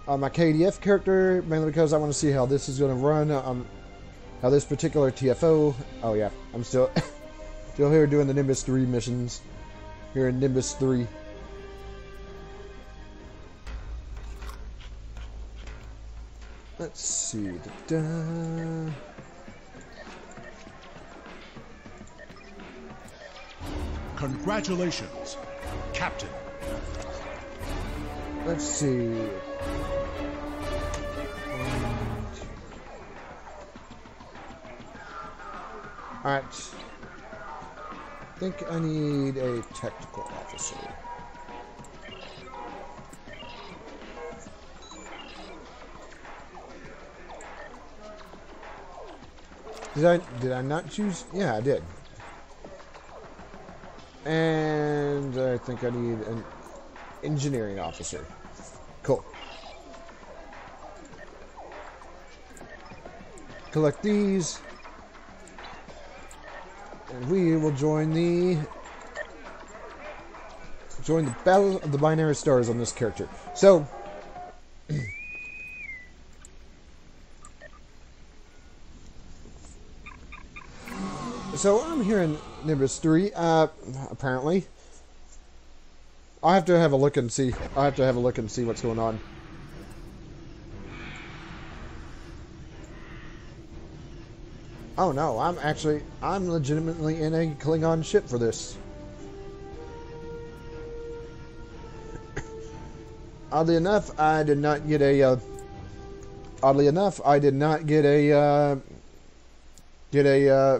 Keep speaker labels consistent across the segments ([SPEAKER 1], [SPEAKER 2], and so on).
[SPEAKER 1] my KDF character, mainly because I want to see how this is going to run. How this particular TFO. Oh yeah, I'm still here doing the Nimbus 3 missions here in Nimbus 3. Let's see. Da-da.
[SPEAKER 2] Congratulations, Captain.
[SPEAKER 1] Let's see. Alright. I think I need a technical officer. Did I not choose? Yeah, I did. And I think I need an engineering officer. Cool. Collect these. And we will join the Battle of the Binary Stars on this character. So I'm here in Nimbus 3, apparently. I'll have to have a look and see. I'll have to have a look and see what's going on. Oh no, I'm legitimately in a Klingon ship for this. Oddly enough, I did not get a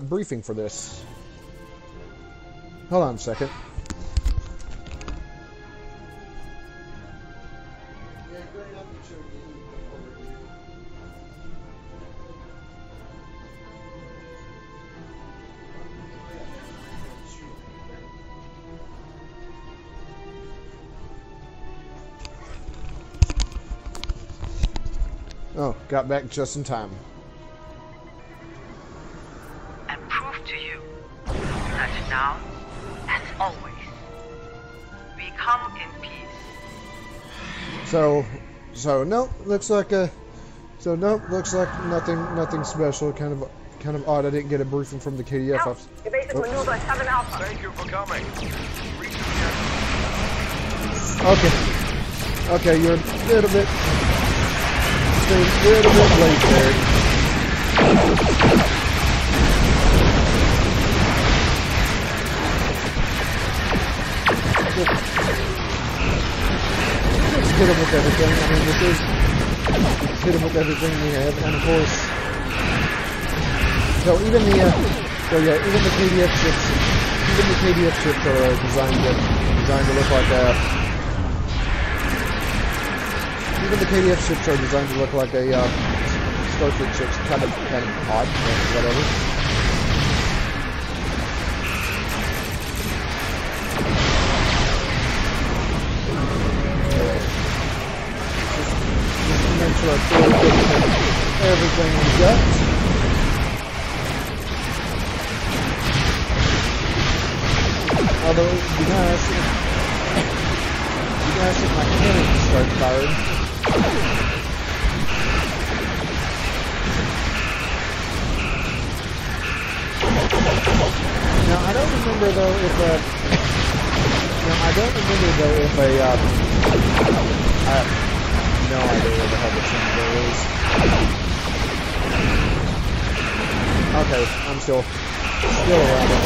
[SPEAKER 1] briefing for this. Hold on a second. Oh, got back just in time.
[SPEAKER 3] And prove to you that now, as always, we come in peace.
[SPEAKER 1] So nope, looks like nothing special. Kind of odd. I didn't get a briefing from the KDF office.
[SPEAKER 3] Your basic maneuver 7 Alpha.
[SPEAKER 4] Thank you for coming.
[SPEAKER 1] Okay, you're a little bit late there. Let's hit him with everything. I mean, let's hit him with everything we have, and of course, even the KDF ships are designed to look like even the KDF ships are designed to look like a Starfleet ship's kind of odd, but whatever. Just to make sure I feel everything we got. Although it'd be nice if my cannons start firing. Now I don't remember though if I have no idea where the hell the Shinzo is. Okay, I'm still around it.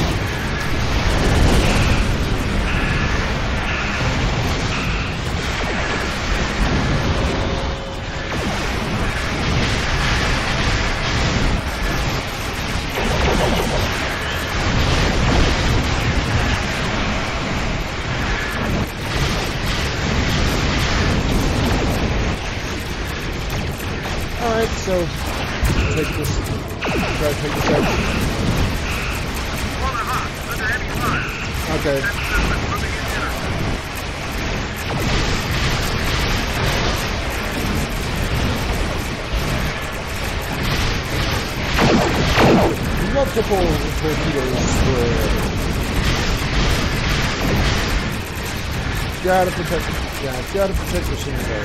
[SPEAKER 1] Alright, so try to take this out. Okay. Multiple torpedoes spread. Gotta protect the Shinzo.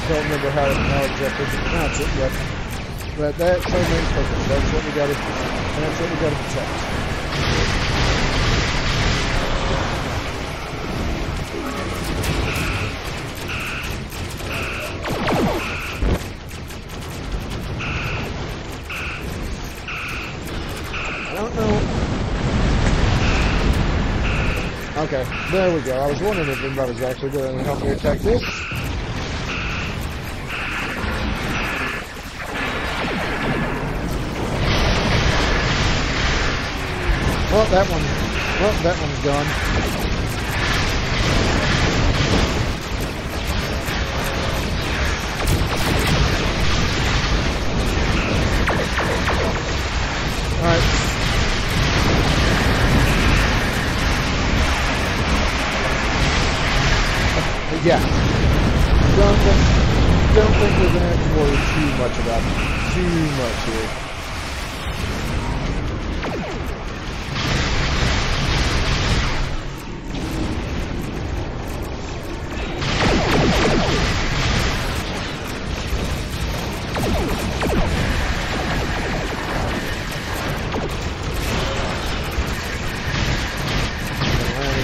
[SPEAKER 1] Don't remember how exactly to pronounce it, but that remains perfect. That's what we gotta protect. I don't know. Okay, there we go. I was wondering if anybody was actually going to help me attack this. Well, that one's gone. All right. Yeah. Don't think we're gonna have to worry too much about it. Too much here.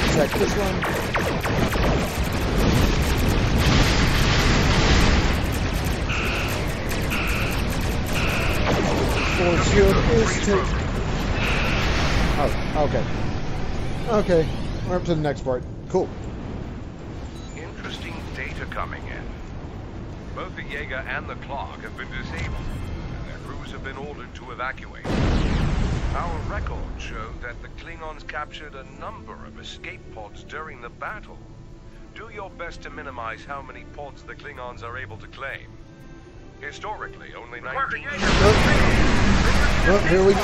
[SPEAKER 1] Attack this one. Force shield is taken. Oh, okay. Okay, we're up to the next part. Cool.
[SPEAKER 2] Interesting data coming in. Both the Jaeger and the Clark have been disabled, and their crews have been ordered to evacuate. Our records show that the Klingons captured a number of escape pods during the battle. Do your best to minimize how many pods the Klingons are able to claim. Historically, only 19...
[SPEAKER 1] Oh, here we go.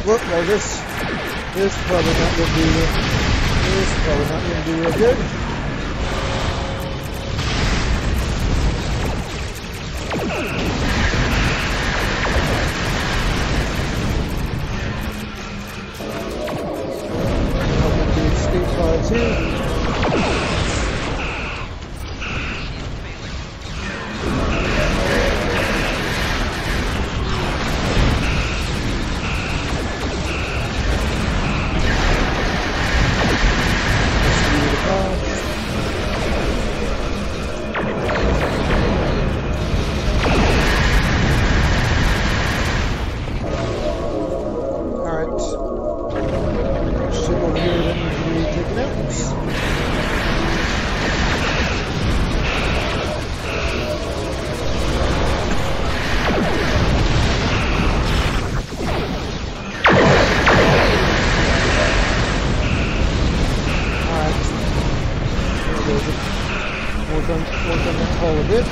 [SPEAKER 1] Look, well, this is probably not going to be real good. Open the escape pods here. Work on that hull a bit.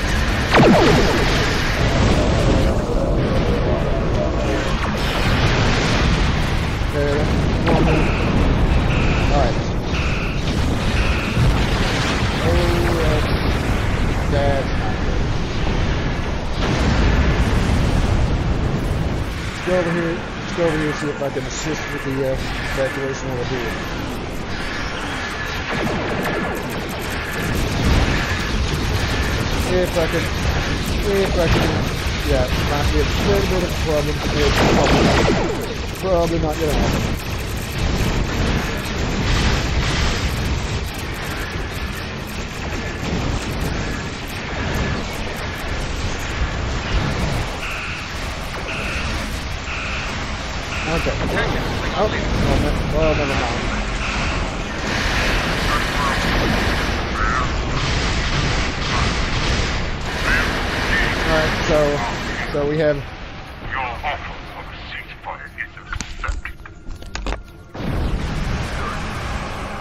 [SPEAKER 1] Okay, one more. Alright. Oh, that's not good. Let's go over here and see if I can assist with the evacuation over here. If I can, yeah, might be a little bit of a problem. Probably not gonna happen. Okay. Oh, well, never mind. Alright, so we have...
[SPEAKER 4] Your offer of a ceasefire is accepted.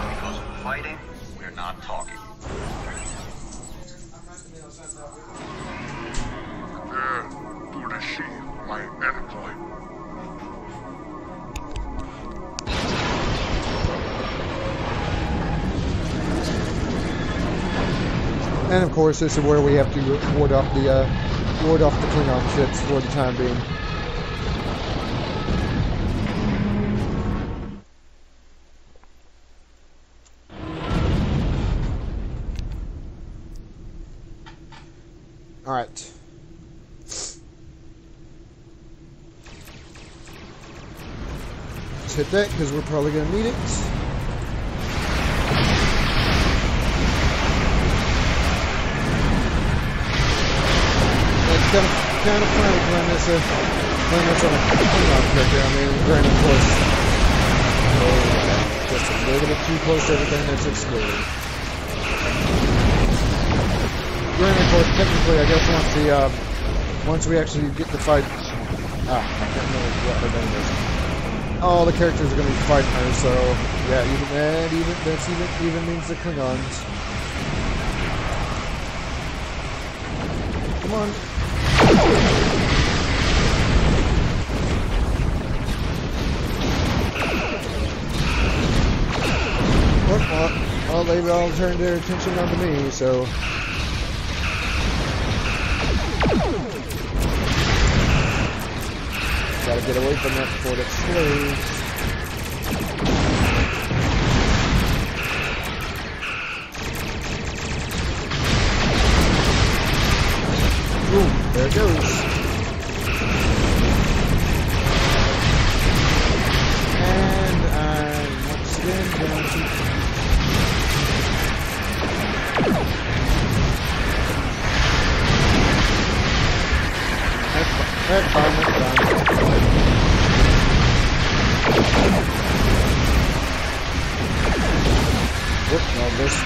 [SPEAKER 5] Because we're fighting, we're not talking.
[SPEAKER 4] To receive my envoy.
[SPEAKER 1] And of course, this is where we have to ward off the Klingon ships for the time being. All right. Let's hit that because we're probably going to need it. Kind of funny playing this on a Klingon character. I mean, granted, of course, just a little bit too close to everything that's exploding. Granted, of course, technically, I guess once we actually get the fight, I can't remember what her name is. All the characters are going to be fighting her, so yeah, that even means the Klingons. Come on. Well, they've all turned their attention onto me, so... Gotta get away from that before it explodes. Boom, there it goes. And I'm once again down to... That's fine. Whoops,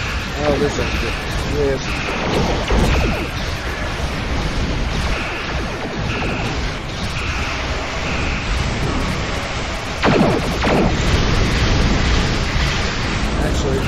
[SPEAKER 1] no, this ain't good. Yes. Actually...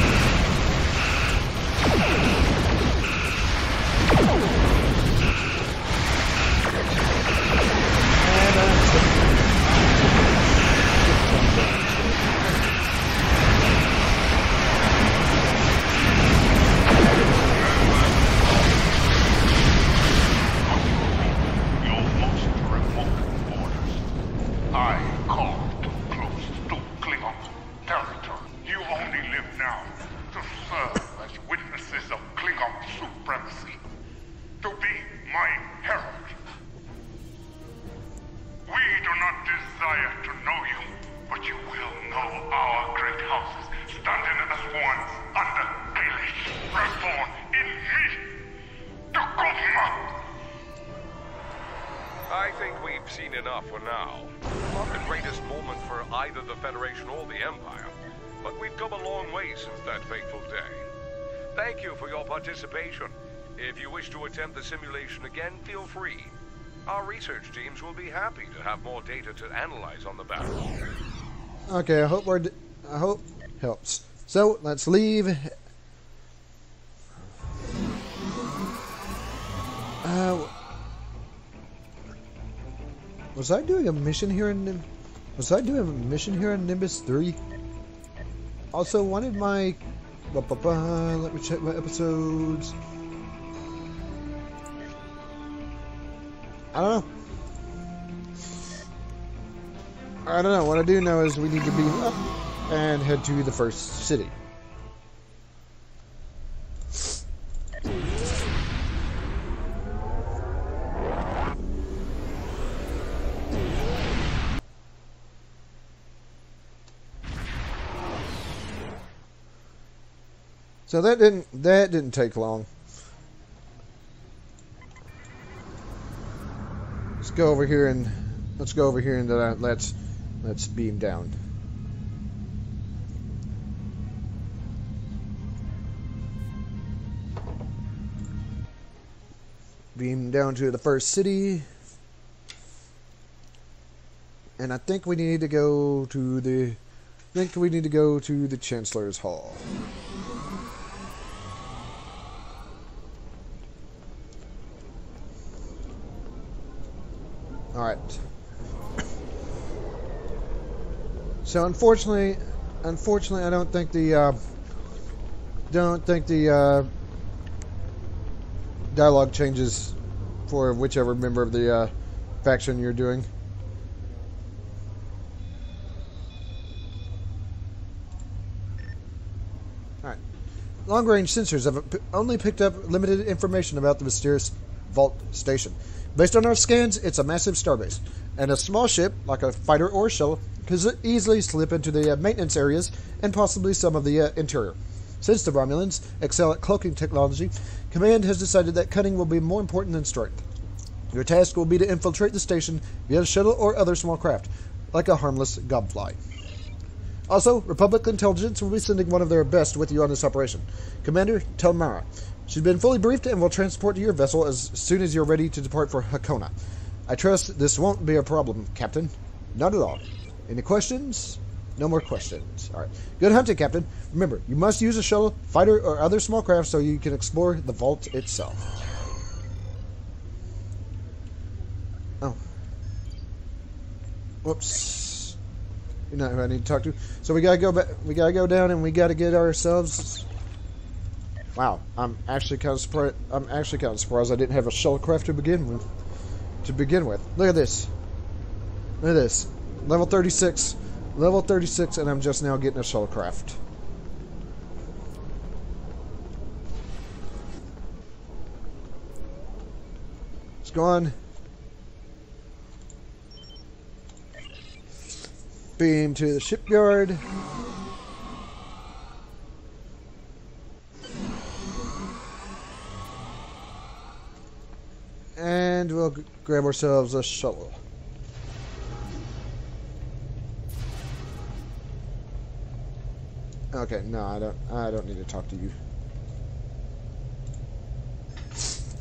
[SPEAKER 2] I think we've seen enough for now. Not the greatest moment for either the Federation or the Empire, but we've come a long way since that fateful day. Thank you for your participation. If you wish to attempt the simulation again, feel free. Our research teams will be happy to have more data to analyze on the battle.
[SPEAKER 1] Okay, I hope helps. So let's leave. Was I doing a mission here in Nimbus 3? Also, one of my let me check my episodes. I don't know. What I do know is we need to be up and head to the first city. So that didn't take long. Let's go over here and let's beam down. Beam down to the first city. And I think we need to go to the Chancellor's Hall. All right. So unfortunately, I don't think the dialogue changes for whichever member of the faction you're doing. Alright. Long-range sensors have only picked up limited information about the mysterious vault station. Based on our scans, it's a massive starbase, and a small ship, like a fighter or a shuttle, could easily slip into the maintenance areas and possibly some of the interior. Since the Romulans excel at cloaking technology, Command has decided that cunning will be more important than strength. Your task will be to infiltrate the station via a shuttle or other small craft, like a harmless gobfly. Also, Republic Intelligence will be sending one of their best with you on this operation. Commander, tell Mara. She's been fully briefed and will transport to your vessel as soon as you're ready to depart for Hakona. I trust this won't be a problem, Captain. Not at all. Any questions? No more questions. Alright. Good hunting, Captain. Remember, you must use a shuttle, fighter, or other small craft so you can explore the vault itself. Oh. Whoops. You're not who I need to talk to. So we gotta go back. We gotta go down and we gotta get ourselves. Wow, I'm actually kind of surprised. I didn't have a shuttlecraft to begin with. Look at this. Look at this. Level 36. Level 36, and I'm just now getting a shuttlecraft. It's gone. Beam to the shipyard. And we'll grab ourselves a shuttle. Okay, no, I don't need to talk to you.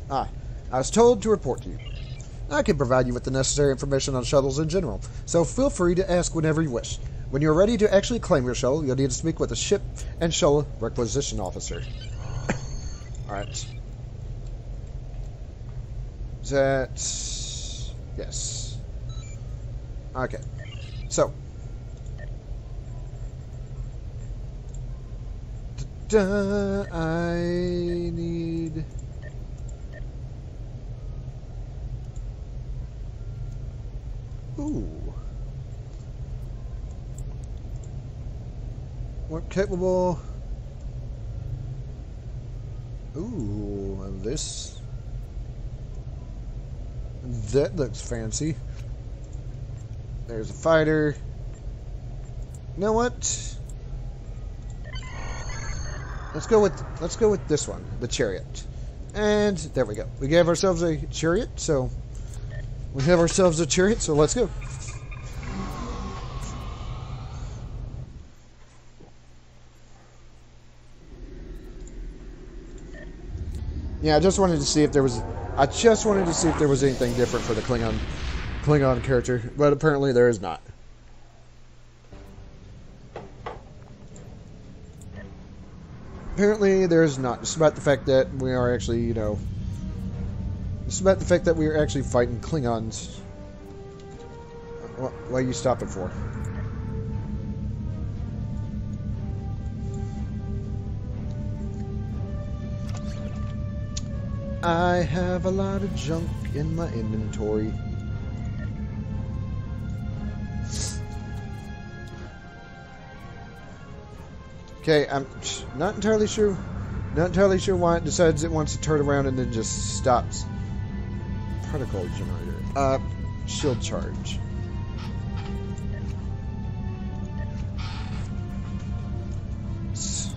[SPEAKER 1] I was told to report to you. I can provide you with the necessary information on shuttles in general, so feel free to ask whenever you wish. When you're ready to actually claim your shuttle, you'll need to speak with the ship and shuttle requisition officer. Alright. Is that... yes. Okay. So. I need... ooh. What capable... ooh, and this... that looks fancy. There's a fighter. You know what? Let's go with this one, the chariot. And there we go. We gave ourselves a chariot, so let's go. Yeah, I just wanted to see if there was anything different for the Klingon character, but apparently there is not. Apparently there is not. It's about the fact that we are actually, you know... it's about the fact that we are actually fighting Klingons. What are you stopping for? I have a lot of junk in my inventory. Okay, I'm not entirely sure why it decides it wants to turn around and then just stops. Particle generator. Shield charge. So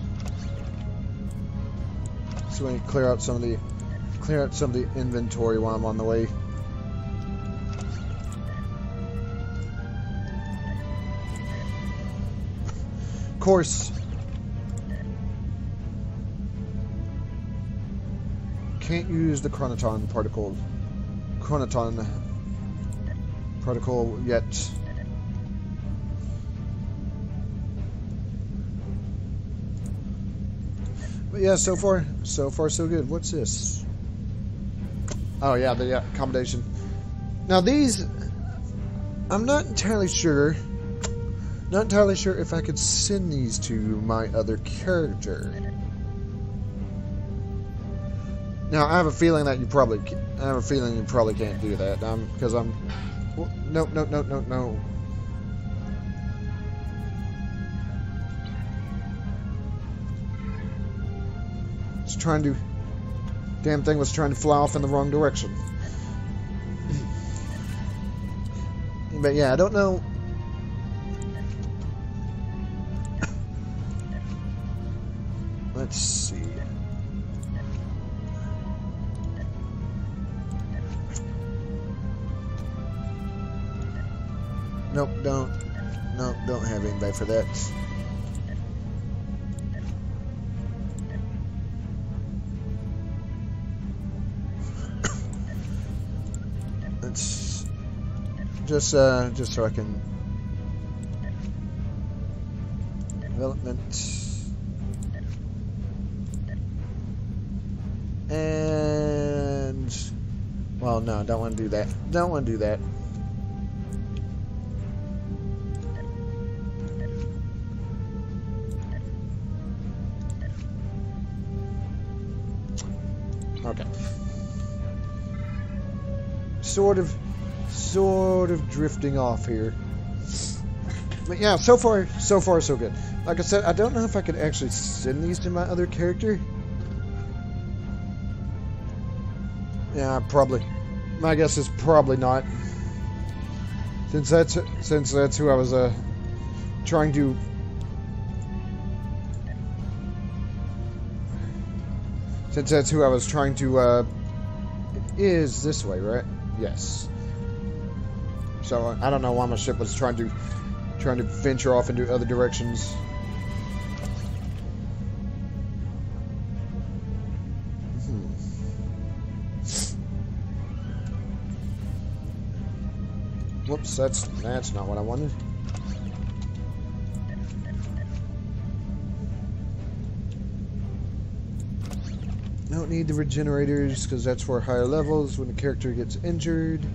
[SPEAKER 1] we can clear out some of the inventory while I'm on the way. Of course. Can't use the chronoton particle yet. But yeah, so far so good. What's this? Oh yeah, the accommodation. Now these, I'm not entirely sure if I could send these to my other character. Now I have a feeling that you probably can't do that. Because I'm. No. It's trying to. Damn thing was trying to fly off in the wrong direction. But yeah, I don't know. Let's see. Nope, don't have anybody for that. Let's just so I can development and well, no, don't want to do that. Don't want to do that. Okay. Sort of drifting off here. But yeah, so far so good. Like I said, I don't know if I could actually send these to my other character. Yeah, probably. My guess is probably not. Since that's who I was trying to Since that's who I was trying to, it is this way, right? Yes. So, I don't know why my ship was trying to venture off into other directions. Whoops, that's not what I wanted. Don't need the regenerators because that's for higher levels when the character gets injured.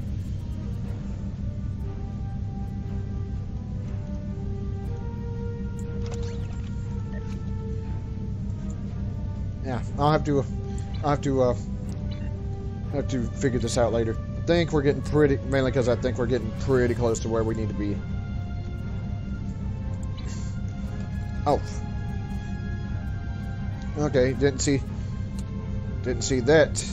[SPEAKER 1] Yeah, I'll have to figure this out later. I think we're getting mainly because I think we're getting pretty close to where we need to be. Oh. Okay, didn't see that.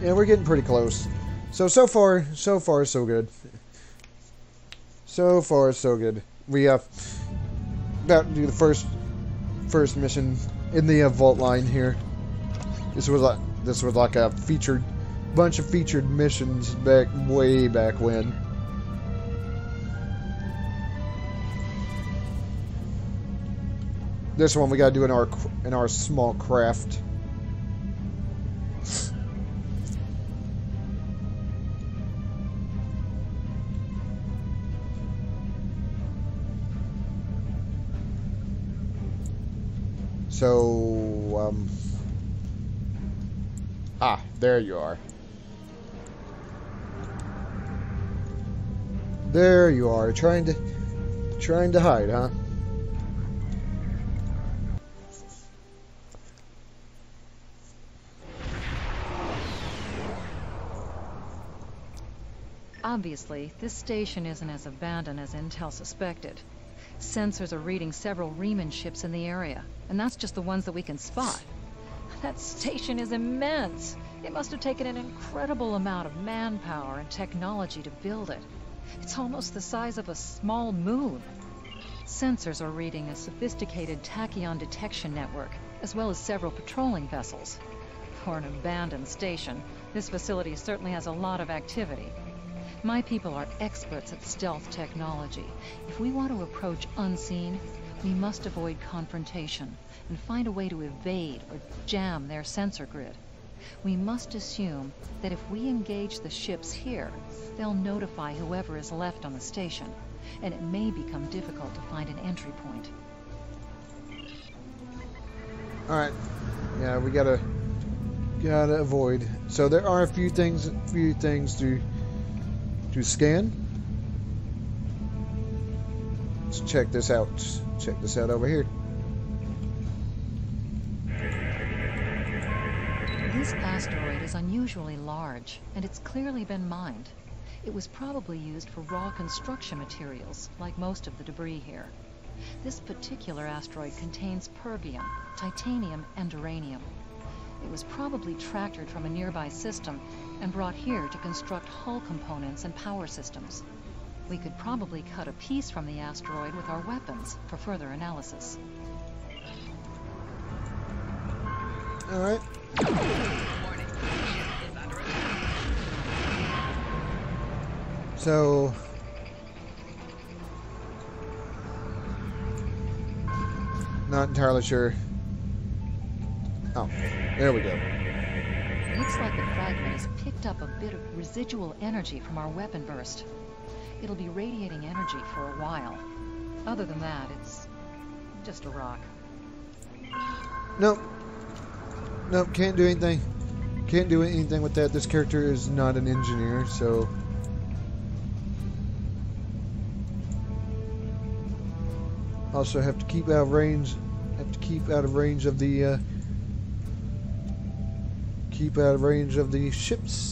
[SPEAKER 1] Yeah, we're getting pretty close. So far so good. So far so good. We about to do the first mission in the vault line here. This was like a bunch of featured missions way back when. This one we gotta do in our small craft. So there you are. There you are, trying to hide, huh?
[SPEAKER 6] Obviously, this station isn't as abandoned as Intel suspected. Sensors are reading several Riemann ships in the area, and that's just the ones that we can spot. That station is immense. It must have taken an incredible amount of manpower and technology to build it. It's almost the size of a small moon. Sensors are reading a sophisticated tachyon detection network, as well as several patrolling vessels. For an abandoned station, this facility certainly has a lot of activity. My people are experts at stealth technology. If we want to approach unseen, we must avoid confrontation and find a way to evade or jam their sensor grid. We must assume that if we engage the ships here, they'll notify whoever is left on the station, and it may become difficult to find an entry point.
[SPEAKER 1] Alright. Yeah, we gotta avoid. So there are a few things to scan. Let's check this out. Check this out over here.
[SPEAKER 6] This asteroid is unusually large, and it's clearly been mined. It was probably used for raw construction materials, like most of the debris here. This particular asteroid contains perbium, titanium, and uranium. It was probably tractored from a nearby system and brought here to construct hull components and power systems. We could probably cut a piece from the asteroid with our weapons for further analysis.
[SPEAKER 1] All right. So, not entirely sure. Oh, there we go.
[SPEAKER 6] Looks like the fragment has picked up a bit of residual energy from our weapon burst. It'll be radiating energy for a while. Other than that, it's just a rock.
[SPEAKER 1] Nope. Nope, can't do anything. Can't do anything with that. This character is not an engineer, so... Also have to keep out of range. Have to keep out of range of the ships.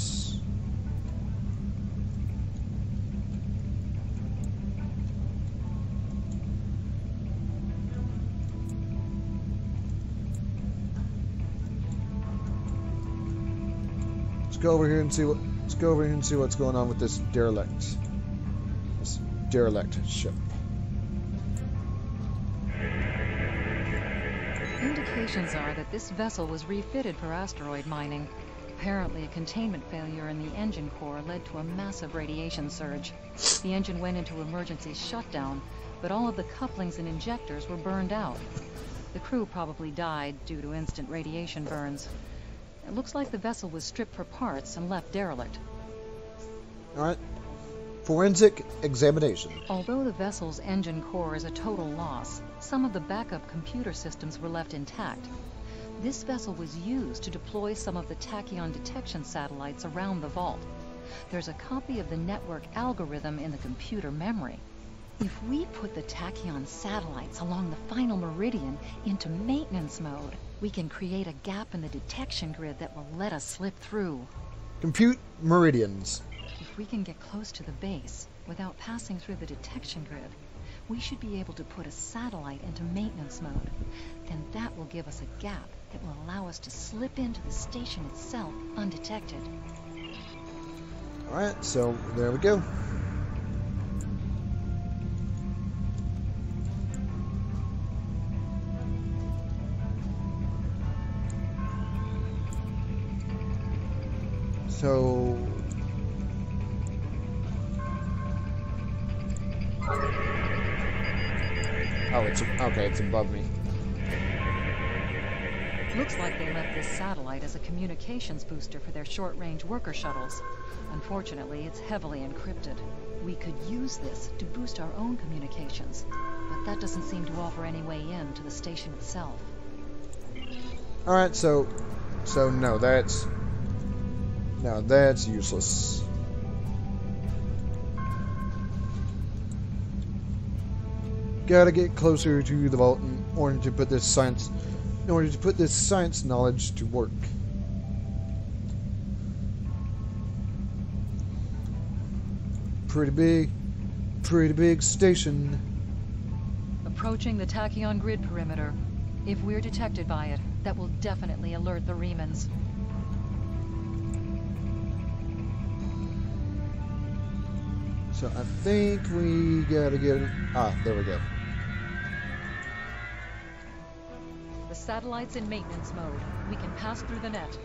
[SPEAKER 1] Let's go over here and see what's going on with this derelict ship.
[SPEAKER 6] Indications are that this vessel was refitted for asteroid mining. Apparently, a containment failure in the engine core led to a massive radiation surge. The engine went into emergency shutdown, but all of the couplings and injectors were burned out. The crew probably died due to instant radiation burns. It looks like the vessel was stripped for parts and left derelict.
[SPEAKER 1] Alright. Forensic examination.
[SPEAKER 6] Although the vessel's engine core is a total loss, some of the backup computer systems were left intact. This vessel was used to deploy some of the tachyon detection satellites around the vault. There's a copy of the network algorithm in the computer memory. If we put the tachyon satellites along the final meridian into maintenance mode, we can create a gap in the detection grid that will let us slip through.
[SPEAKER 1] Compute meridians.
[SPEAKER 6] If we can get close to the base without passing through the detection grid, we should be able to put a satellite into maintenance mode. Then that will give us a gap that will allow us to slip into the station itself undetected.
[SPEAKER 1] Alright, so there we go. So... Oh, it's above me.
[SPEAKER 6] Looks like they left this satellite as a communications booster for their short-range worker shuttles. Unfortunately, it's heavily encrypted. We could use this to boost our own communications, but that doesn't seem to offer any way in to the station itself.
[SPEAKER 1] Alright, so no, that's useless. Gotta get closer to the vault in order to put this science knowledge to work. Pretty big station.
[SPEAKER 6] Approaching the tachyon grid perimeter. If we're detected by it, that will definitely alert the Remans.
[SPEAKER 1] So I think we gotta get... there we go.
[SPEAKER 6] The satellite's in maintenance mode. We can pass through the net.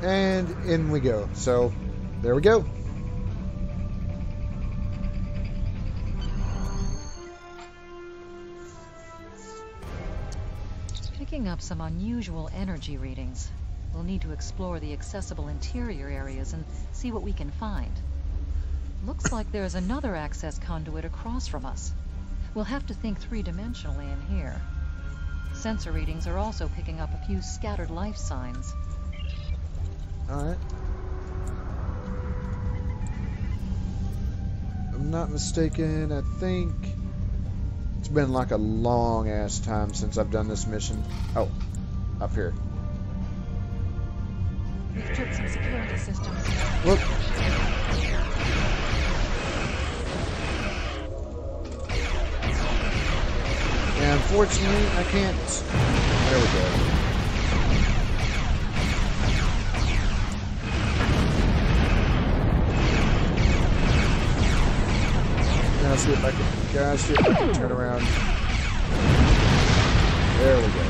[SPEAKER 1] And in we go. So, there we go.
[SPEAKER 6] Picking up some unusual energy readings. We'll need to explore the accessible interior areas and see what we can find. Looks like there's another access conduit across from us. We'll have to think three-dimensionally in here. Sensor readings are also picking up a few scattered life signs.
[SPEAKER 1] Alright. If I'm not mistaken, I think it's been like a long-ass time since I've done this mission. Oh, up here.
[SPEAKER 6] We've tripped some security systems.
[SPEAKER 1] Whoop. And unfortunately, I can't. There we go. Now see if I can. Gosh, see if I can turn around. There we go.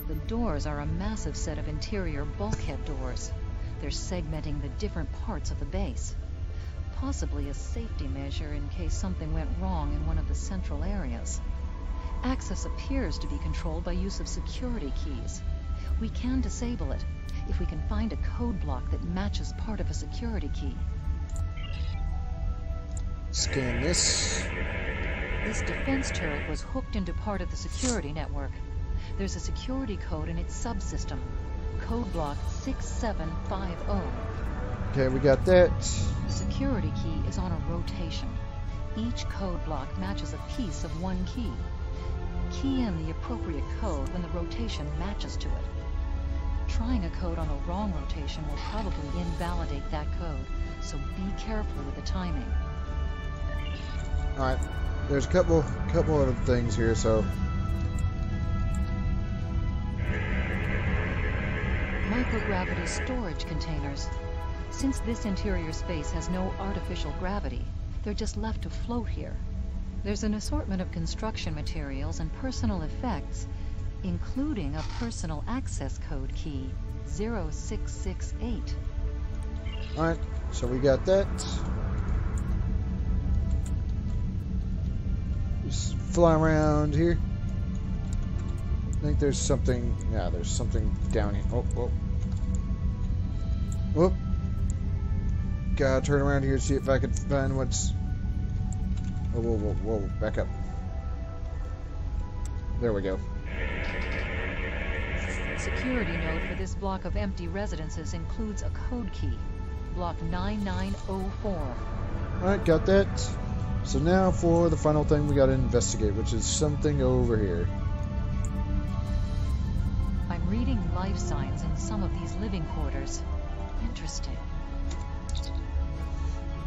[SPEAKER 6] The doors are a massive set of interior bulkhead doors. They're segmenting the different parts of the base. Possibly a safety measure in case something went wrong in one of the central areas. Access appears to be controlled by use of security keys. We can disable it if we can find a code block that matches part of a security key.
[SPEAKER 1] Scan this.
[SPEAKER 6] This defense turret was hooked into part of the security network. There's a security code in its subsystem. Code block 6750.
[SPEAKER 1] Okay, we got that.
[SPEAKER 6] The security key is on a rotation. Each code block matches a piece of one key. Key in the appropriate code when the rotation matches to it. Trying a code on a wrong rotation will probably invalidate that code, so be careful with the timing.
[SPEAKER 1] Alright, there's a couple of things here, so...
[SPEAKER 6] Microgravity storage containers. Since this interior space has no artificial gravity, they're just left to float here. There's an assortment of construction materials and personal effects, including a personal access code key, 0668.
[SPEAKER 1] Alright, so we got that. Just fly around here. I think there's something... Yeah, there's something down here. Oh, oh. Whoop. Gotta turn around here to see if I can find what's... Whoa, whoa, whoa, whoa. Back up. There we go.
[SPEAKER 6] Security node for this block of empty residences includes a code key, block 9904.
[SPEAKER 1] Alright, got that. So now for the final thing we gotta investigate, which is something over here.
[SPEAKER 6] I'm reading life signs in some of these living quarters. Interesting.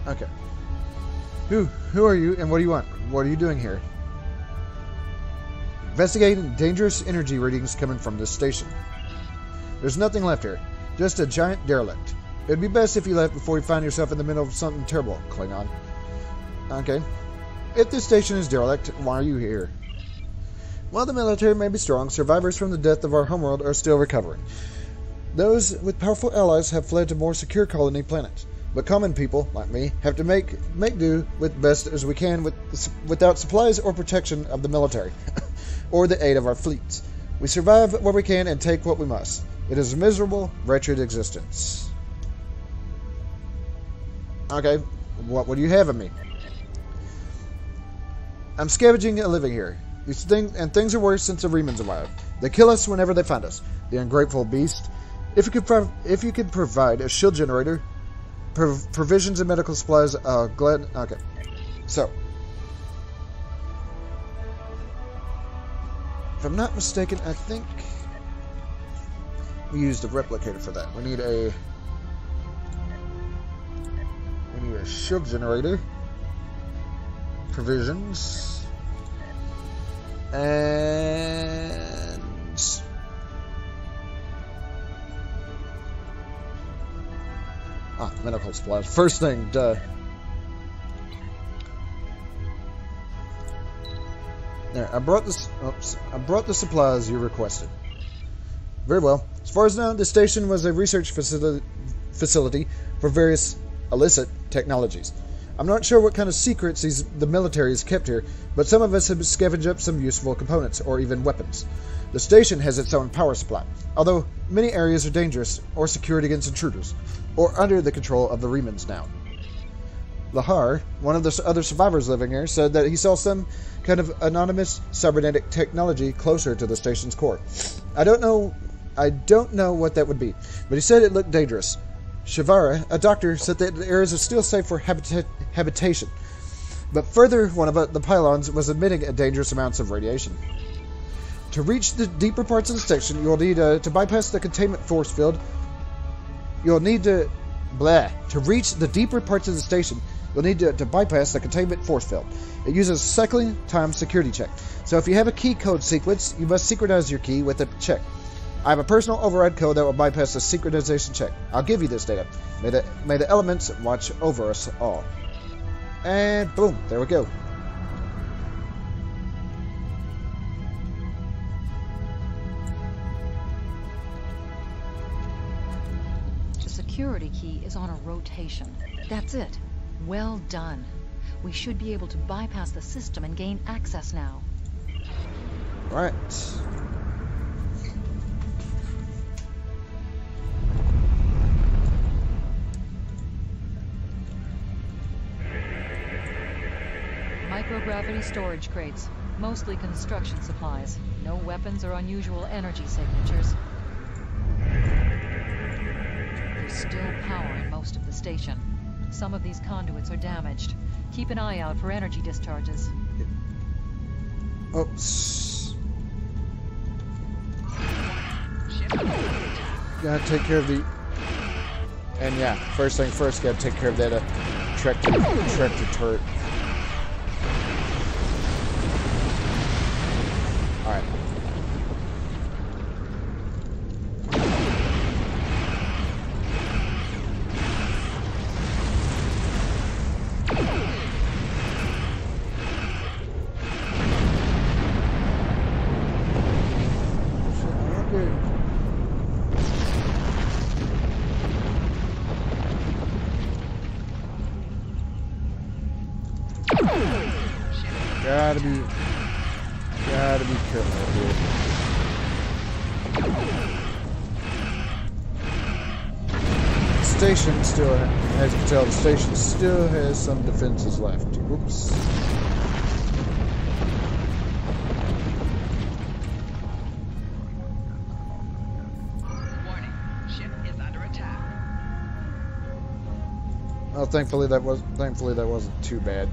[SPEAKER 1] Okay. Who are you and what do you want? What are you doing here? Investigating dangerous energy readings coming from this station. There's nothing left here. Just a giant derelict. It'd be best if you left before you find yourself in the middle of something terrible, Klingon. Okay. If this station is derelict, why are you here? While the military may be strong, survivors from the death of our homeworld are still recovering. Those with powerful allies have fled to more secure colony planets. But common people, like me, have to make do with best as we can without supplies or protection of the military, or the aid of our fleets. We survive where we can and take what we must. It is a miserable, wretched existence. Okay, what would you have of me? I'm scavenging a living here. Things are worse since the Remans arrived. They kill us whenever they find us. The ungrateful beast. If you could provide a shield generator, provisions and medical supplies, glad. Okay, so if I'm not mistaken, I think we used a replicator for that. We need a shield generator, provisions, and medical supplies. First thing, duh. There, I brought this. Oops, I brought the supplies you requested. Very well. As far as I know, the station was a research facility for various illicit technologies. I'm not sure what kind of secrets the military has kept here, but some of us have scavenged up some useful components, or even weapons. The station has its own power supply, although many areas are dangerous or secured against intruders, or under the control of the Remans now. Lahar, one of the other survivors living here, said that he saw some kind of anonymous cybernetic technology closer to the station's core. I don't know what that would be, but he said it looked dangerous. Shavara, a doctor, said that the areas are still safe for habitation. But further, one of the pylons was emitting a dangerous amounts of radiation. To reach the deeper parts of the station, you'll need to bypass the containment force field. You'll need to... To reach the deeper parts of the station, you'll need to bypass the containment force field. It uses a cycling time security check. So if you have a key code sequence, you must synchronize your key with a check. I have a personal override code that will bypass the synchronization check. I'll give you this data. May the elements watch over us all. And boom, there we go.
[SPEAKER 6] The security key is on a rotation. That's it. Well done. We should be able to bypass the system and gain access now.
[SPEAKER 1] Right.
[SPEAKER 6] Microgravity storage crates. Mostly construction supplies. No weapons or unusual energy signatures. There's still power in most of the station. Some of these conduits are damaged. Keep an eye out for energy discharges.
[SPEAKER 1] Oops. Gotta take care of the... And yeah, first thing first, gotta take care of that tractor turret. Alright. Gotta be careful here. Station still, as you can tell, the station still has some defenses left. Oops.
[SPEAKER 3] Warning, ship is under attack.
[SPEAKER 1] Well, thankfully that wasn't too bad.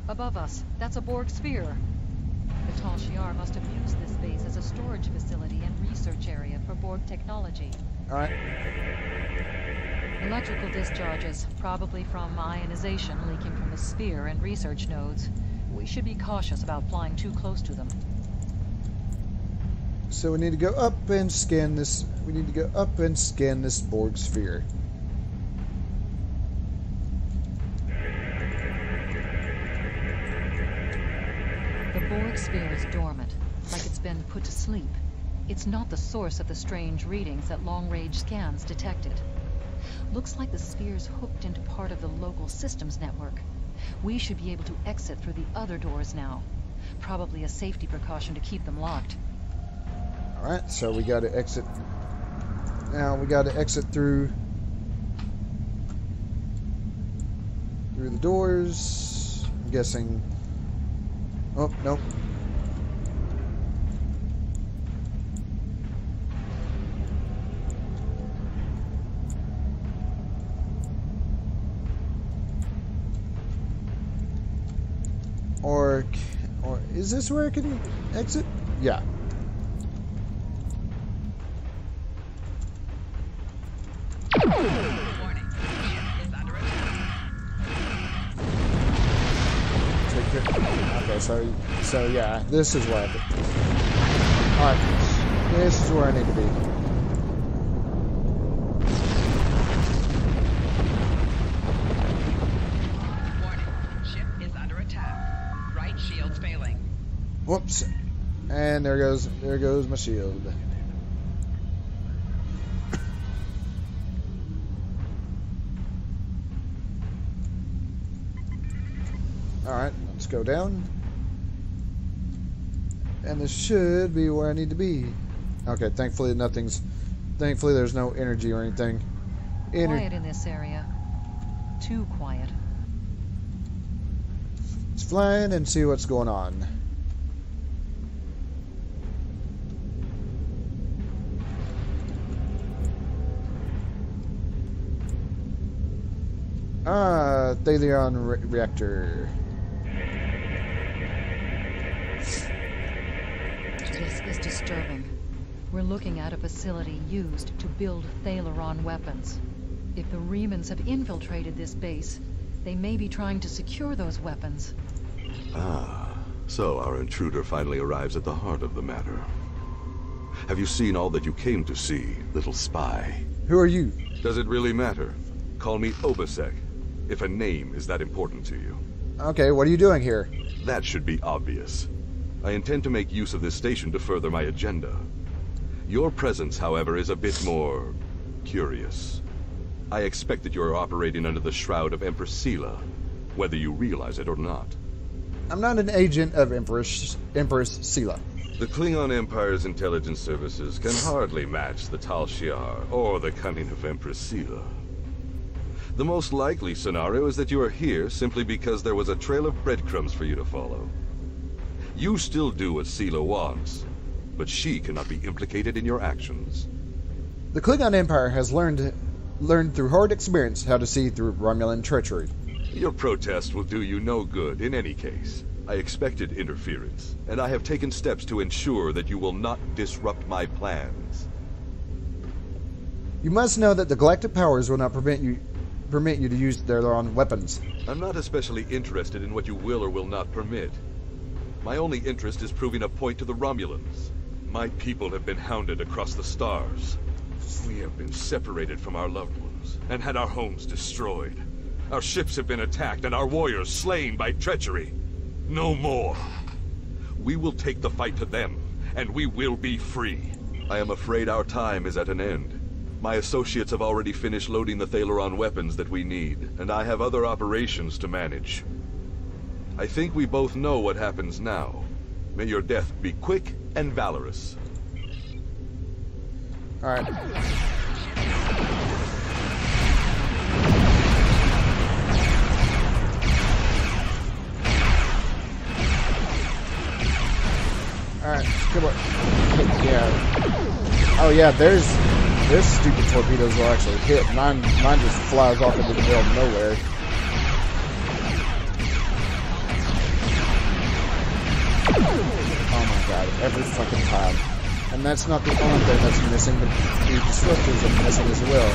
[SPEAKER 6] Above us, that's a Borg sphere. The Tal Shiar must have used this base as a storage facility and research area for Borg technology.
[SPEAKER 1] Alright.
[SPEAKER 6] Electrical discharges, probably from ionization leaking from the sphere and research nodes. We should be cautious about flying too close to them.
[SPEAKER 1] So we need to go up and scan this. We need to go up and scan this Borg sphere.
[SPEAKER 6] The Borg sphere is dormant, like it's been put to sleep. It's not the source of the strange readings that long-range scans detected. Looks like the sphere's hooked into part of the local systems network. We should be able to exit through the other doors now. Probably a safety precaution to keep them locked.
[SPEAKER 1] Alright, so we gotta exit. Now we gotta exit through the doors. I'm guessing. Oh, nope. Or is this where I can exit? Yeah.
[SPEAKER 3] Warning, ship is under attack.
[SPEAKER 1] Okay, so yeah, this is where Alright, this is where I need to be.
[SPEAKER 3] Warning, ship is under attack. Right shield's failing.
[SPEAKER 1] Whoops. And there goes my shield. Alright, let's go down. And this should be where I need to be. Okay, thankfully there's no energy or anything.
[SPEAKER 6] Quiet in this area. Too quiet.
[SPEAKER 1] Let's fly in and see what's going on. Thalion reactor.
[SPEAKER 6] This is disturbing. We're looking at a facility used to build Thalaron weapons. If the Remans have infiltrated this base, they may be trying to secure those weapons.
[SPEAKER 7] Ah, so our intruder finally arrives at the heart of the matter. Have you seen all that you came to see, little spy?
[SPEAKER 1] Who are you?
[SPEAKER 7] Does it really matter? Call me Obasek, if a name is that important to you.
[SPEAKER 1] Okay, what are you doing here?
[SPEAKER 7] That should be obvious. I intend to make use of this station to further my agenda. Your presence, however, is a bit more curious. I expect that you're operating under the shroud of Empress Sela, whether you realize it or not.
[SPEAKER 1] I'm not an agent of Empress Sela.
[SPEAKER 7] The Klingon Empire's intelligence services can hardly match the Tal Shiar or the cunning of Empress Sela. The most likely scenario is that you are here simply because there was a trail of breadcrumbs for you to follow. You still do what Sela wants, but she cannot be implicated in your actions.
[SPEAKER 1] The Klingon Empire has learned through hard experience how to see through Romulan treachery.
[SPEAKER 7] Your protest will do you no good in any case. I expected interference, and I have taken steps to ensure that you will not disrupt my plans.
[SPEAKER 1] You must know that the Galactic Powers will not permit you to use their own weapons.
[SPEAKER 7] I'm not especially interested in what you will or will not permit. My only interest is proving a point to the Romulans. My people have been hounded across the stars. We have been separated from our loved ones, and had our homes destroyed. Our ships have been attacked, and our warriors slain by treachery. No more. We will take the fight to them, and we will be free. I am afraid our time is at an end. My associates have already finished loading the Thalaron weapons that we need, and I have other operations to manage. I think we both know what happens now. May your death be quick and valorous.
[SPEAKER 1] Alright. Alright, come on. Yeah. Oh yeah, there's stupid torpedoes will actually hit. Mine just flies off into the middle of nowhere. Oh my god, every fucking time. And that's not the only thing that's missing, the disruptors are missing as well.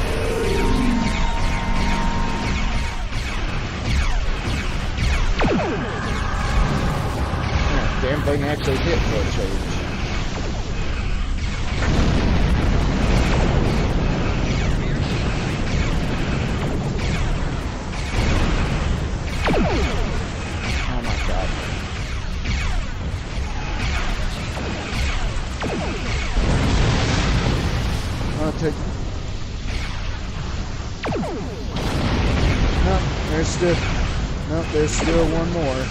[SPEAKER 1] Damn thing actually hit for a change. Oh my god. I'll take... There's still one more.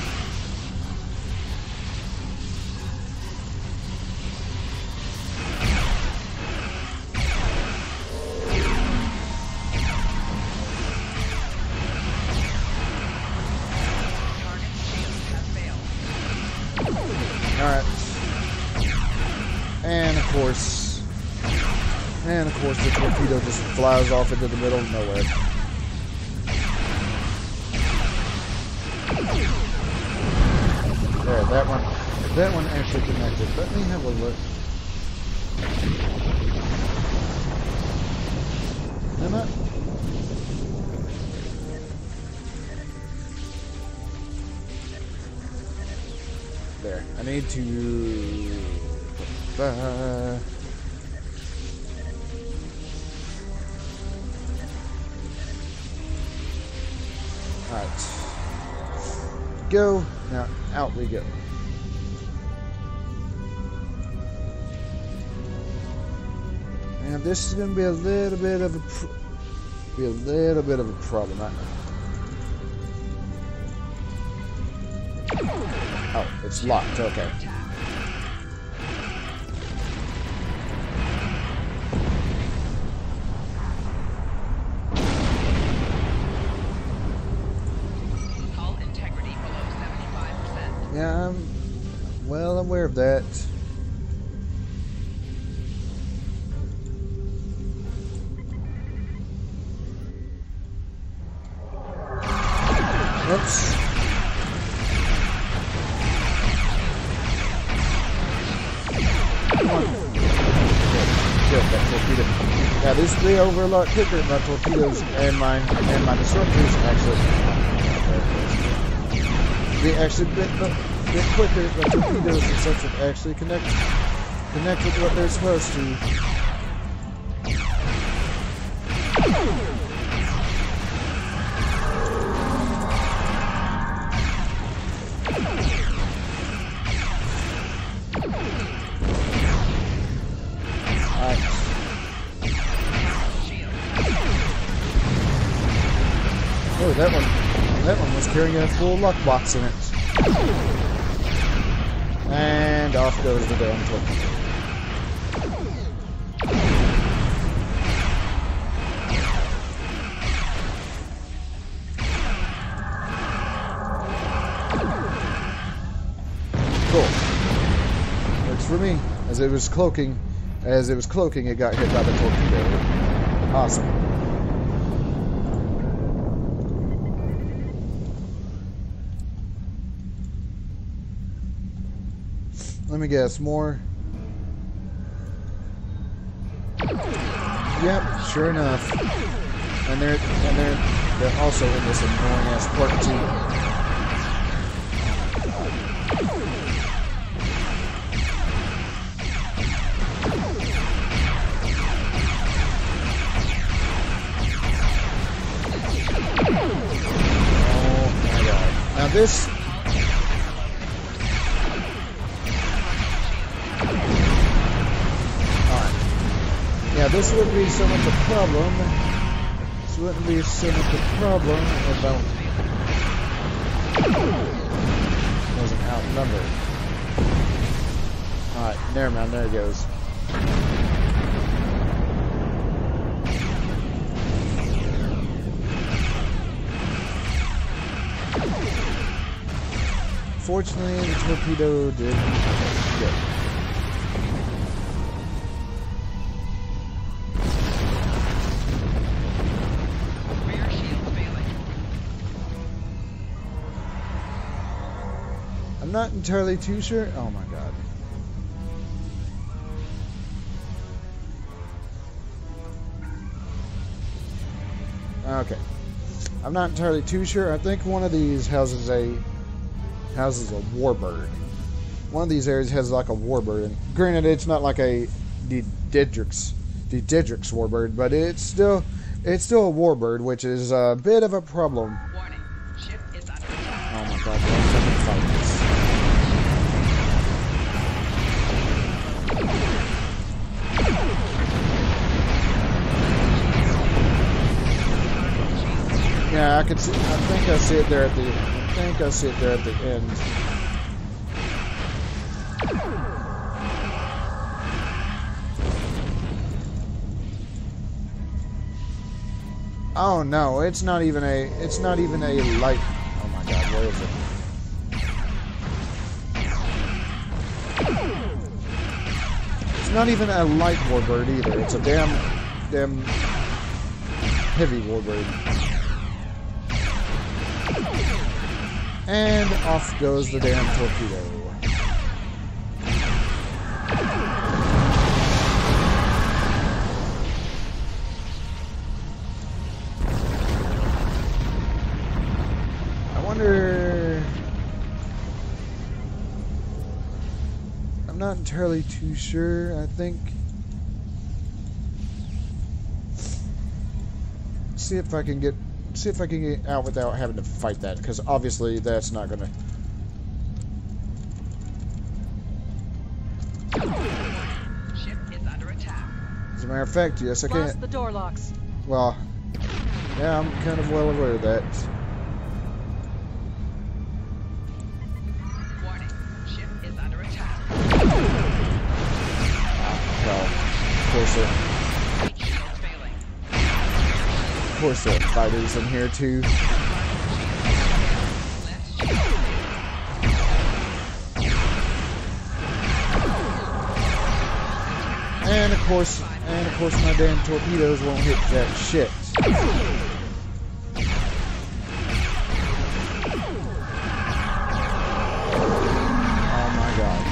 [SPEAKER 1] Alright. And of course the torpedo just flies off into the middle of nowhere. There, that one actually connected. Let me have a look. Am I? There. I need to... Alright. Go. Now, out we go. Now, this is going to be a little bit of a problem, I know. Oh, it's locked, okay.
[SPEAKER 3] Hull integrity below 75%.
[SPEAKER 1] Yeah, I'm well aware of that. on. Good, that torpedo. Yeah, these three over a lot quicker than my torpedoes and my disruptors actually. They actually bit quicker. The torpedoes and such would actually connect with what they're supposed to. Oh, that one was carrying a full luck box in it. And off goes the damn torpedo. Cool. Works for me. As it was cloaking, it got hit by the torpedo. Awesome. Let me guess, more. Yep, sure enough. And they're also in this annoying ass port too. Oh my god. Now this. Yeah, this wouldn't be so much a problem. This wouldn't be so much a problem if I wasn't outnumbered. Alright, never mind, there it goes. Fortunately, the torpedo did good. I'm not entirely too sure. Oh my god. Okay. I'm not entirely too sure. I think one of these houses a warbird. One of these areas has like a warbird. And granted, it's not like a Dedrick's warbird, but it's still a warbird, which is a bit of a problem.
[SPEAKER 3] Warning. Ship is under
[SPEAKER 1] Oh my god, I'm fight this. Yeah, I can see. I think I see it there at the. End. Oh no, it's not even a light. Oh my god, where is it? It's not even a light warbird either. It's a damn heavy warbird. And off goes the damn torpedo. I wonder... I'm not entirely too sure. I think... See if I can get out without having to fight that, because obviously that's not gonna.
[SPEAKER 3] Ship is under attack.
[SPEAKER 1] As a matter of fact, yes, I can.
[SPEAKER 6] Lost the door locks.
[SPEAKER 1] Well, yeah, I'm kind of well aware of that.
[SPEAKER 3] Warning. Ship is under attack.
[SPEAKER 1] Well, of course it.
[SPEAKER 3] Shields failing.
[SPEAKER 1] Of course, there are fighters in here too. And of course, my damn torpedoes won't hit that shit. Oh my god.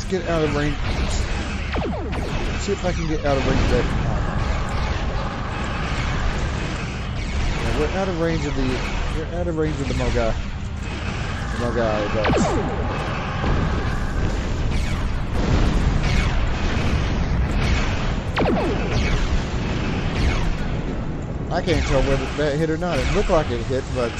[SPEAKER 1] Let's get out of range. Let's see if I can get out of range of that. Yeah, we're out of range of the. We're out of range of the Mogai. The Mogai dogs. I can't tell whether that hit or not. It looked like it hit, but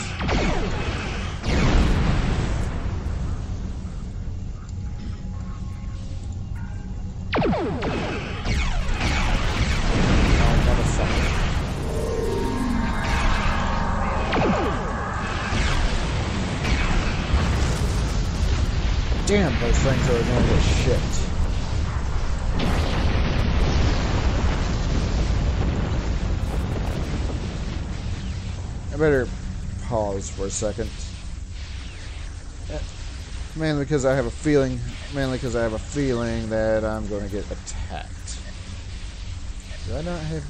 [SPEAKER 1] damn, those things are annoying as shit. I better pause for a second. Mainly because I have a feeling that I'm going to get attacked. Do I not have...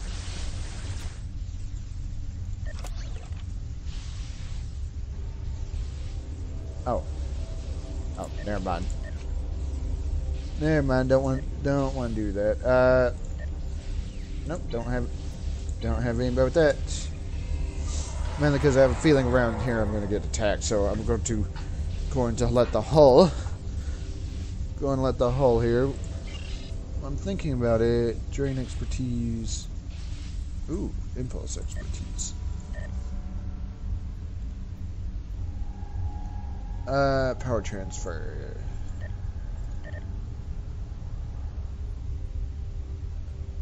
[SPEAKER 1] Oh, never mind. Never mind. Don't want to do that. Nope. Don't have anybody with that. Mainly because I have a feeling around here I'm going to get attacked. So I'm going to let the hull. Going to let the hull here. I'm thinking about it. Drain expertise. Ooh, impulse expertise. Power transfer.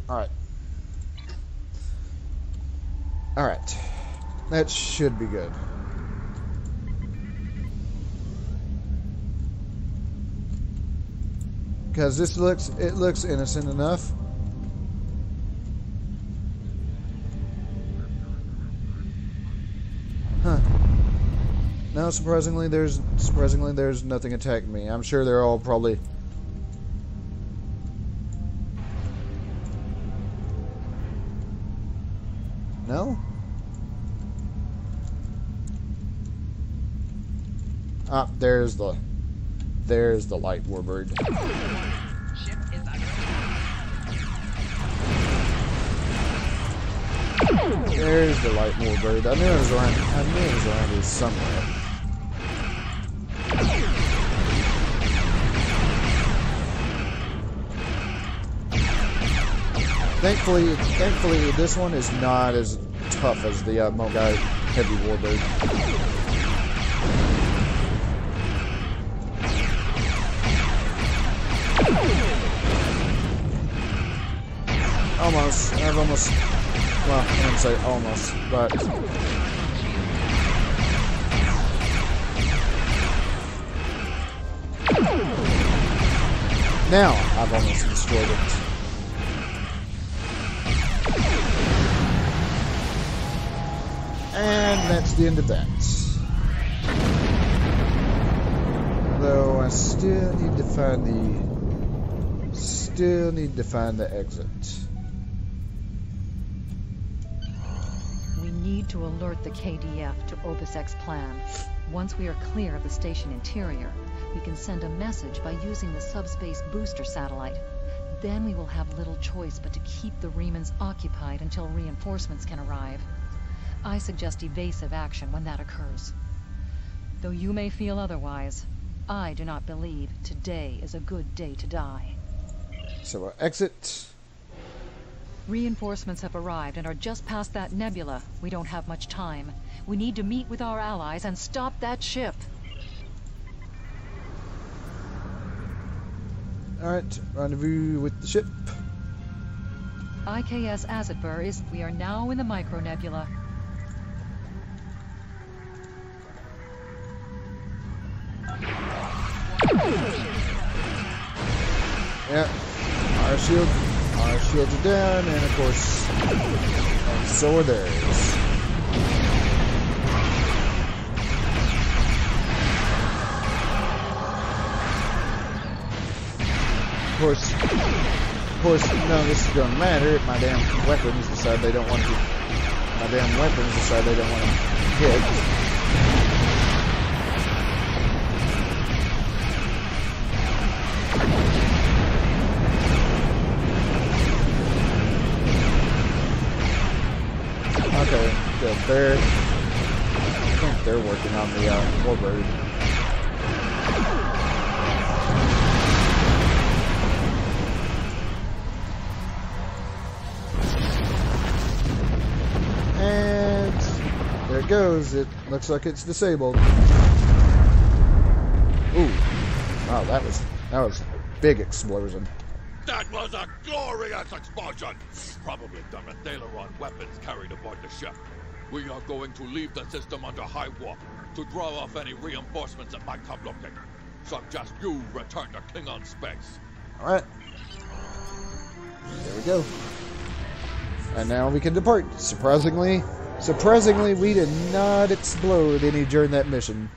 [SPEAKER 1] Alright. Alright. That should be good. Because it looks innocent enough. Huh. No, surprisingly there's nothing attacking me. I'm sure they're all probably no? Ah, there's the light warbird.
[SPEAKER 3] Ship is under
[SPEAKER 1] There's the light warbird. I knew it was around here somewhere. Thankfully, this one is not as tough as the Mogai heavy warbird. Almost. I've almost. Well, I wouldn't say almost, but. Now I've almost destroyed it. And that's the end of that. Though I still need to find the exit.
[SPEAKER 6] We need to alert the KDF to Obisec's plan. Once we are clear of the station interior, we can send a message by using the subspace booster satellite. Then we will have little choice but to keep the Remans occupied until reinforcements can arrive. I suggest evasive action when that occurs. Though you may feel otherwise, I do not believe today is a good day to die.
[SPEAKER 1] So exit.
[SPEAKER 6] Reinforcements have arrived and are just past that nebula. We don't have much time. We need to meet with our allies and stop that ship.
[SPEAKER 1] Alright, rendezvous with the ship.
[SPEAKER 6] IKS Azatbur is... We are now in the micronebula.
[SPEAKER 1] Yep. Our shields are down, and of course, and so are theirs. Of course, none of this is going to matter if my damn weapons decide they don't want to. My damn weapons decide they don't want to hit. I think they're working on the warbird. And there it goes. It looks like it's disabled. Ooh. Wow, that was a big explosion.
[SPEAKER 8] That was a glorious explosion! Probably done with Thaleron weapons carried aboard the ship. We are going to leave the system under high warp to draw off any reinforcements that might come looking. Suggest you return to Klingon space.
[SPEAKER 1] Alright. There we go. And now we can depart. Surprisingly, we did not explode any during that mission.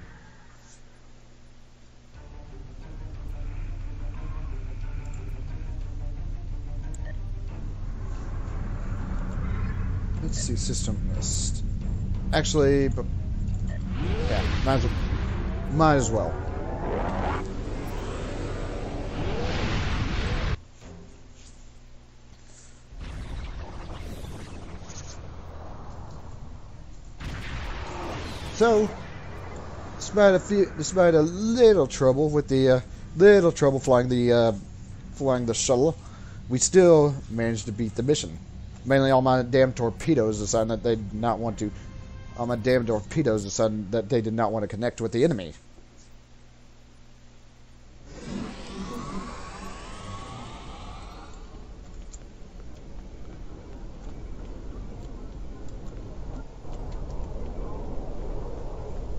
[SPEAKER 1] Let's see, system list. Actually, but yeah, might as well. So, despite a little trouble with the flying the shuttle, we still managed to beat the mission. Mainly all my damn torpedoes decided that they did not want to. All my damn torpedoes decided that they did not want to connect with the enemy.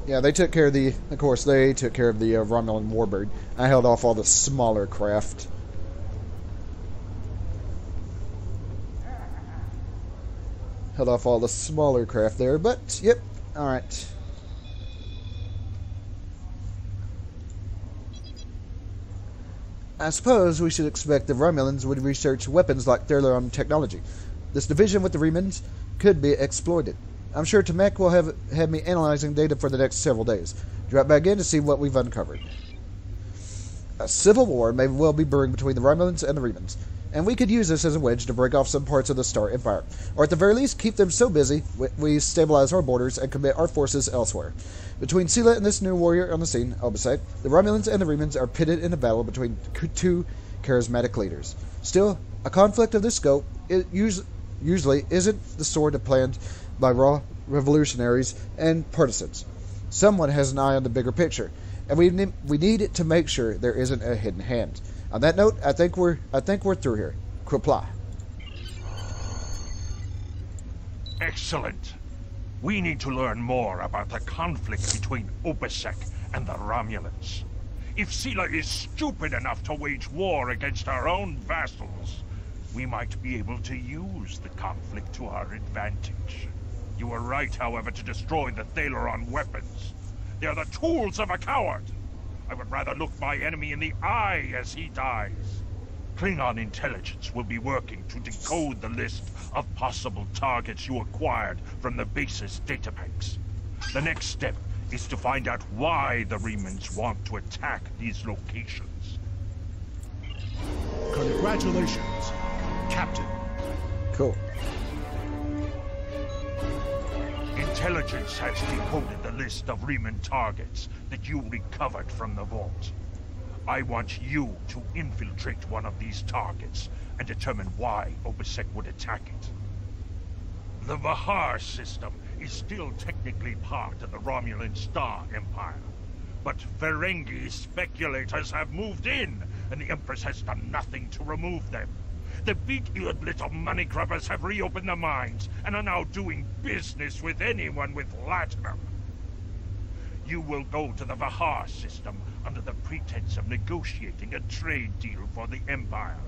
[SPEAKER 1] Yeah, they took care of the. Of course, they took care of the Romulan warbird. I held off all the smaller craft. Held off all the smaller craft there, but yep, all right. I suppose we should expect the Romulans would research weapons like Thaleron technology. This division with the Remans could be exploited. I'm sure Tamek will have me analyzing data for the next several days. Drop back in to see what we've uncovered. A civil war may well be brewing between the Romulans and the Remans, and we could use this as a wedge to break off some parts of the Star Empire, or at the very least keep them so busy we stabilize our borders and commit our forces elsewhere. Between Sela and this new warrior on the scene, Obasek, the Romulans and the Remans are pitted in a battle between two charismatic leaders. Still, a conflict of this scope usually isn't the sort of planned by raw revolutionaries and partisans. Someone has an eye on the bigger picture, and we need to make sure there isn't a hidden hand. On that note, I think we're through here. Qapla'.
[SPEAKER 4] Excellent. We need to learn more about the conflict between Obasek and the Romulans. If Sela is stupid enough to wage war against our own vassals, we might be able to use the conflict to our advantage. You were right, however, to destroy the Thaleron weapons. They are the tools of a coward. I would rather look my enemy in the eye as he dies. Klingon intelligence will be working to decode the list of possible targets you acquired from the base's databanks. The next step is to find out why the Remans want to attack these locations.
[SPEAKER 9] Congratulations, Captain.
[SPEAKER 1] Cool.
[SPEAKER 4] Intelligence has decoded the list of Reman targets that you recovered from the vault. I want you to infiltrate one of these targets and determine why Obasek would attack it. The Vahar system is still technically part of the Romulan Star Empire, but Ferengi speculators have moved in, and the Empress has done nothing to remove them. The big-eared little money grubbers have reopened their minds and are now doing business with anyone with latinum. You will go to the Vahar system under the pretense of negotiating a trade deal for the Empire.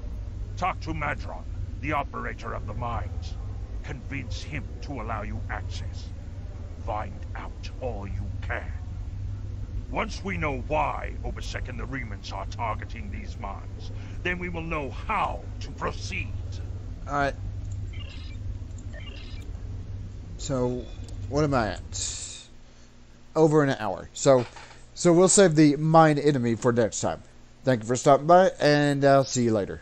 [SPEAKER 4] Talk to Madron, the operator of the mines. Convince him to allow you access. Find out all you can. Once we know why Obasek and the Remans are targeting these mines, then we will know how to proceed.
[SPEAKER 1] Alright. So, what am I at? Over an hour. So we'll save the mine enemy for next time. Thank you for stopping by, and I'll see you later.